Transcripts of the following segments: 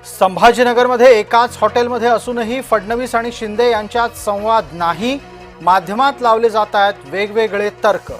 संभाजीनगरमध्ये एकाच हॉटेलमध्ये असूनही फडणवीस आणि शिंदे यांच्यात संवाद नाही। माध्यमात लावले जात आहेत वेगवेगळे तर्क।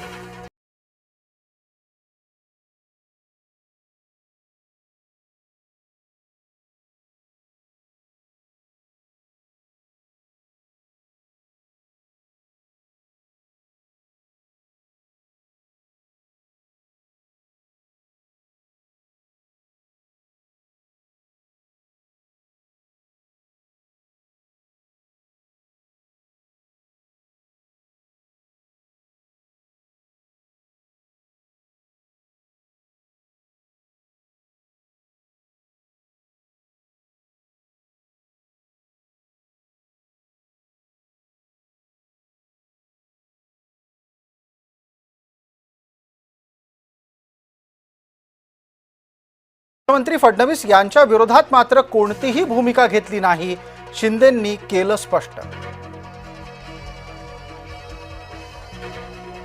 मुख्यमंत्री फडणवीस यांच्या विरोधात मात्र कोणतीही भूमिका घेतली नाही, शिंदेंनी केलं स्पष्ट।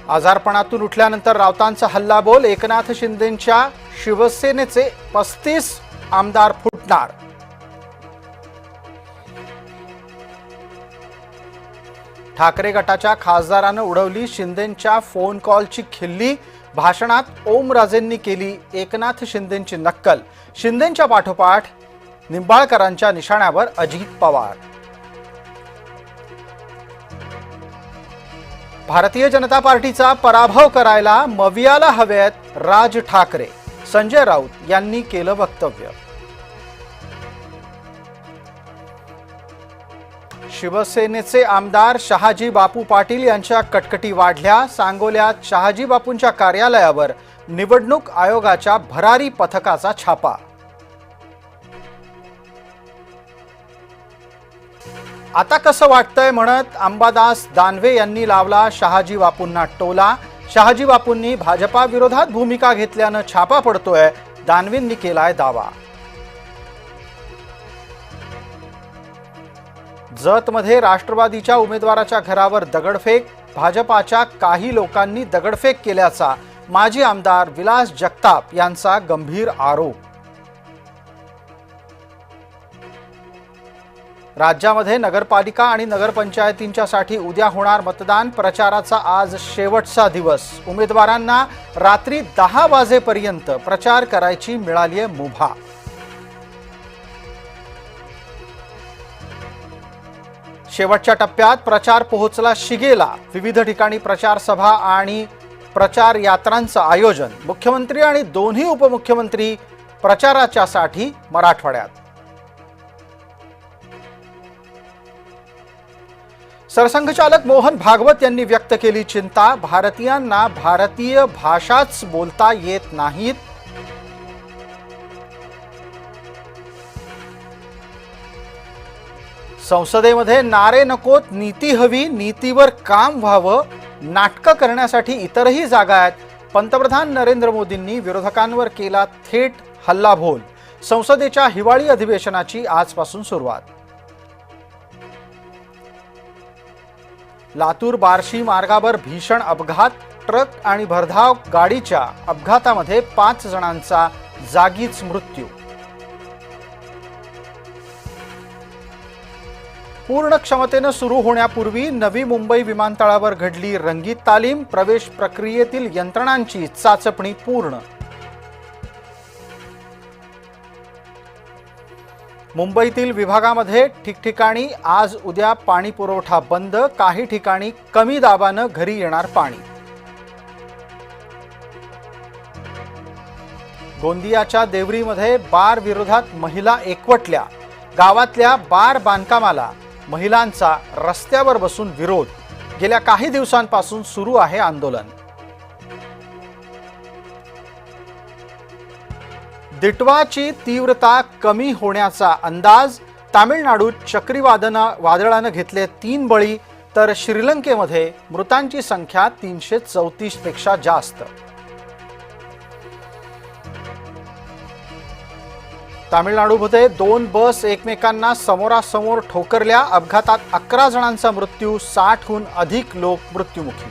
आजारपणातून उठल्यानंतर राऊतांचा हल्लाबोल, एकनाथ शिंदेंच्या शिवसेनेचे 35 आमदार फुटणार। ठाकरे गटाच्या खासदारानं उडवली शिंदेंच्या फोन कॉलची खिल्ली, भाषणात ओमराजेंनी केली एकनाथ शिंदेंची नक्कल। शिंदेंच्या पाठोपाठ निंबाळकरांच्या निशाण्यावर अजित पवार। भारतीय जनता पार्टीचा पराभव करायला मवियाला हवेत राज ठाकरे, संजय राऊत यांनी केलं वक्तव्य। शिवसेनेचे आमदार शहाजी बापू पाटील यांच्या कटकटी वाढल्या। सांगोल्यात शहाजी बापूंच्या कार्यालयावर निवडणूक आयोगाच्या भरारी पथकाचा छापा। आता कसं वाटतंय म्हणत अंबादास दानवे यांनी लावला शहाजी बापूंना टोला। शहाजी बापूंनी भाजपा विरोधात भूमिका घेतल्यानं छापा पडतोय, दानवेंनी केलाय दावा। जतमध्ये राष्ट्रवादीच्या उमेदवाराच्या घरावर दगडफेक, भाजपाच्या काही लोकांनी दगडफेक केल्याचा माजी आमदार विलास जगताप यांचा गंभीर आरोप। राज्यामध्ये नगरपालिका आणि नगरपंचायतींच्यासाठी उद्या होणार मतदान, प्रचाराचा आज शेवटचा दिवस। उमेदवारांना रात्री 10 वाजेपर्यंत प्रचार करायची मिळालीय मुभा। शेवटच्या टप्प्यात प्रचार पोहोचला शिगेला, विविध ठिकाणी प्रचार सभा आणि प्रचार यात्रांचं आयोजन। मुख्यमंत्री आणि दोन्ही उपमुख्यमंत्री प्रचाराच्यासाठी मराठवाड्यात। सरसंघचालक मोहन भागवत यांनी व्यक्त केली चिंता, भारतीयांना भारतीय भाषाच बोलता येत नाहीत। संसदेमध्ये नारे नकोत, नीती हवी, नीतीवर काम व्हावं, नाटकं करण्यासाठी इतरही जागा आहेत। पंतप्रधान नरेंद्र मोदींनी विरोधकांवर केला थेट हल्लाबोल। संसदेच्या हिवाळी अधिवेशनाची आजपासून सुरुवात। लातूर बार्शी मार्गावर भीषण अपघात, ट्रक आणि भरधाव गाडीच्या अपघातामध्ये 5 जणांचा जागीच मृत्यू। पूर्ण क्षमतेने सुरू होण्यापूर्वी नवी मुंबई विमानतळावर घडली रंगीत तालीम, प्रवेश प्रक्रियेतील यंत्रणांची चाचपणी पूर्ण। मुंबईतील विभागामध्ये ठिकठिकाणी आज उद्या पाणी पुरवठा बंद, काही ठिकाणी कमी दाबानं घरी येणार पाणी। गोंदियाच्या देवरीमध्ये बार विरोधात महिला एकवटल्या, गावातल्या बार बांधकामाला महिलांचा रस्त्यावर बसून विरोध। गेल्या काही दिवसांपासून सुरू आहे आंदोलन। दिटवाची तीव्रता कमी होण्याचा अंदाज, तामिळनाडूत चक्रीवादळानं घेतले 3 बळी, तर श्रीलंकेमध्ये मृतांची संख्या 334 पेक्षा जास्त। तामिळनाडूमध्ये 2 बस एकमेकांना समोरासमोर ठोकरल्या, अपघातात 11 जणांचा मृत्यू, 60हून अधिक लोक मृत्युमुखी।